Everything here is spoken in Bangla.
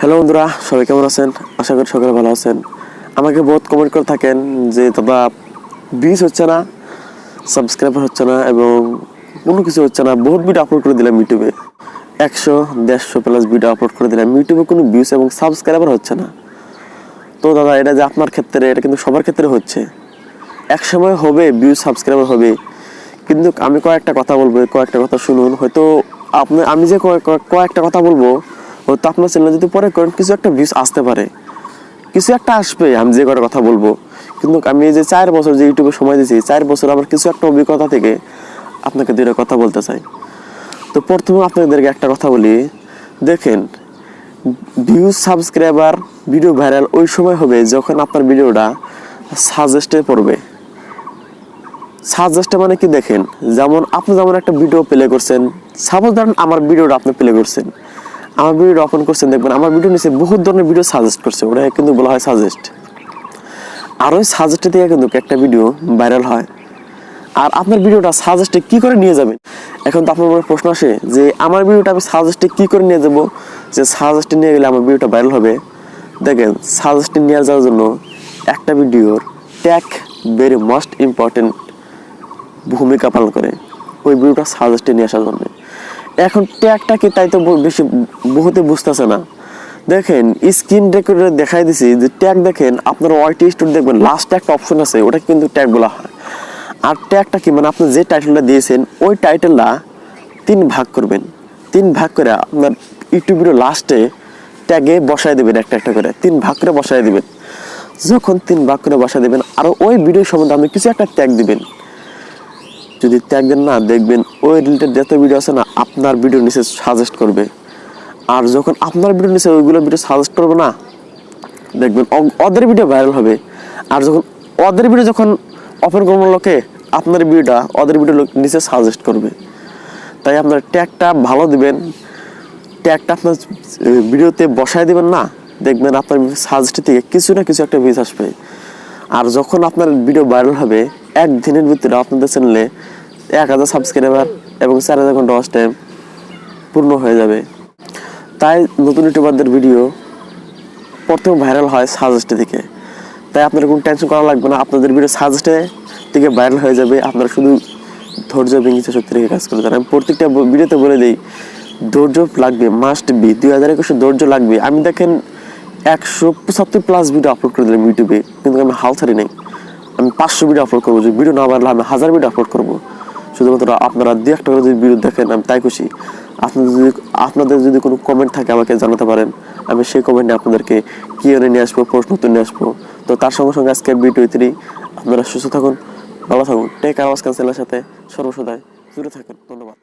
হ্যালো বন্ধুরা, সবাই কেমন আছেন? আশা করি সকলে ভালো আছেন। আমাকে বহুত কমেন্ট করে থাকেন যে দাদা ভিউজ হচ্ছে না, সাবস্ক্রাইবার হচ্ছে না এবং কোনো কিছু হচ্ছে না। বহুত ভিডিও আপলোড করে দিলাম ইউটিউবে, 100-150 প্লাস ভিডিও আপলোড করে দিলাম, ইউটিউবে কোনো ভিউজ এবং সাবস্ক্রাইবার হচ্ছে না। তো দাদা এটা যে আপনার ক্ষেত্রে, এটা কিন্তু সবার ক্ষেত্রে হচ্ছে। এক সময় হবে ভিউজ সাবস্ক্রাইবার হবে, কিন্তু আমি কয়েকটা কথা বলবো, কয়েকটা কথা শুনুন। হয়তো আমি যে কয়েকটা কথা বলবো, হয়তো আপনার চ্যানেলে যদি পরে করেন কিছু একটা ভিউজ আসতে পারে, কিছু একটা আসবে আমি যে কটা কথা বলবো। কিন্তু আমি এই যে 4 বছর যে ইউটিউবে সময় দিয়েছি, 4 বছর আমার কিছু একটা অভিজ্ঞতা থেকে আপনাকে দুইটা কথা বলতে চাই। তো প্রথমে আপনাদেরকে একটা কথা বলি, দেখেন ভিউজ সাবস্ক্রাইবার ভিডিও ভাইরাল ওই সময় হবে যখন আপনার ভিডিওটা সাজেস্টে পড়বে। সাজেস্টে মানে কি, দেখেন যেমন আপনি যেমন একটা ভিডিও প্লে করছেন, সাপোজ ধরেন আমার ভিডিওটা আপনি প্লে করছেন, আমার ভিডিওটা ওপেন করছেন, দেখবেন আমার ভিডিও নিচে বহুত ধরনের ভিডিও সাজেস্ট করছে, ওটা কিন্তু বলা হয় সাজেস্ট। আর ওই সাজেস্টে থেকে কিন্তু একটা ভিডিও ভাইরাল হয়। আর আপনার ভিডিওটা সাজেস্টে কি করে নিয়ে যাবেন? এখন তো আপনার মনে প্রশ্ন আসে যে আমার ভিডিওটা আমি সাজেস্টে কি করে নিয়ে যাবো, যে সাজেস্টে নিয়ে গেলে আমার ভিডিওটা ভাইরাল হবে। দেখেন সাজেস্টে নিয়ে যাওয়ার জন্য একটা ভিডিওর ট্যাগ ভেরি মোস্ট ইম্পর্টেন্ট ভূমিকা পালন করে ওই ভিডিওটা সাজেস্টে নিয়ে আসার জন্য। এখন ট্যাগটা কি, তাই তো বেশি বহুতে বুঝতেছে না। দেখেন স্ক্রিন রেকর্ডারে দেখাই দিছি যে ট্যাগ, দেখেন আপনার ওয়াইটি স্টোর দেখবেন লাস্টে একটা অপশন আছে, ওটা কিন্তু ট্যাগ বলা হয়। আর ট্যাগটা কি মানে, আপনি যে টাইটেলটা দিয়েছেন ওই টাইটেলটা 3 ভাগ করবেন, 3 ভাগ করে আপনার ইউটিউব ভিডিও লাস্টে ট্যাগে বসায় দেবেন, একটা একটা করে 3 ভাগ করে বসায় দিবেন। যখন 3 ভাগ করে বসায় দেবেন আর ওই ভিডিও সম্বন্ধে আপনি কিছু একটা ট্যাগ দিবেন। যদি ট্যাগ দেন না, দেখবেন ওই রিলেটেড যত ভিডিও আছে না আপনার ভিডিও নিচে সাজেস্ট করবে। আর যখন আপনার ভিডিও নিচে ওইগুলো ভিডিও সাজেস্ট করবে না, দেখবেন ওদের ভিডিও ভাইরাল হবে। আর যখন ওদের ভিডিও যখন ওপেন করবো লোকে, আপনার ভিডিওটা ওদের ভিডিও নিচে সাজেস্ট করবে। তাই আপনার ট্যাগটা ভালো দিবেন, ট্যাগটা আপনার ভিডিওতে বসায় দিবেন না, দেখবেন আপনার সাজেস্ট থেকে কিছু না কিছু একটা ভিউজ আসবে। আর যখন আপনার ভিডিও ভাইরাল হবে, একদিনের ভিতরে আপনাদের চ্যানেলে 1000 সাবস্ক্রাইবার এবং 4000 ঘন্টা ওয়াচ টাইম পূর্ণ হয়ে যাবে। তাই নতুন ইউটিউবারদের ভিডিও প্রথম ভাইরাল হয় সাজেস্টে থেকে। তাই আপনার কোনো টেনশন করা লাগবে না, আপনাদের ভিডিও সাজেস্টে থেকে ভাইরাল হয়ে যাবে। আপনারা শুধু ধৈর্য এবং ইচ্ছা শক্তি রেখে কাজ করতে পারেন। আমি প্রত্যেকটা ভিডিওতে বলে দিই, ধৈর্য লাগবে, মাস্ট বি। 2021 ধৈর্য লাগবে। আমি দেখেন 175 প্লাস ভিডিও আপলোড করে দিলাম ইউটিউবে, কিন্তু আমি হাল ছাড়ি নাই। আমি 500 ভিডিও আপলোড করবো, যদি ভিডিও না বাড়লে আমি 1000 ভিডিও আপলোড করবো। শুধুমাত্র আপনারা 2-1 করে যদি ভিডিও দেখেন আমি তাই খুশি। আপনাদের যদি কোনো কমেন্ট থাকে আমাকে জানাতে পারেন, আমি সেই কমেন্টে আপনাদেরকে কিউএনএ নিয়ে আসবো, প্রশ্ন উত্তর নিয়ে আসবো। তো তার সঙ্গে সঙ্গে আজকের ভিডিও 3 আপনারা সুস্থ থাকুন, ভালো থাকুন। টেক আওয়াজ চ্যানেলের সাথে সর্বসদাই জুড়ে থাকুন। ধন্যবাদ।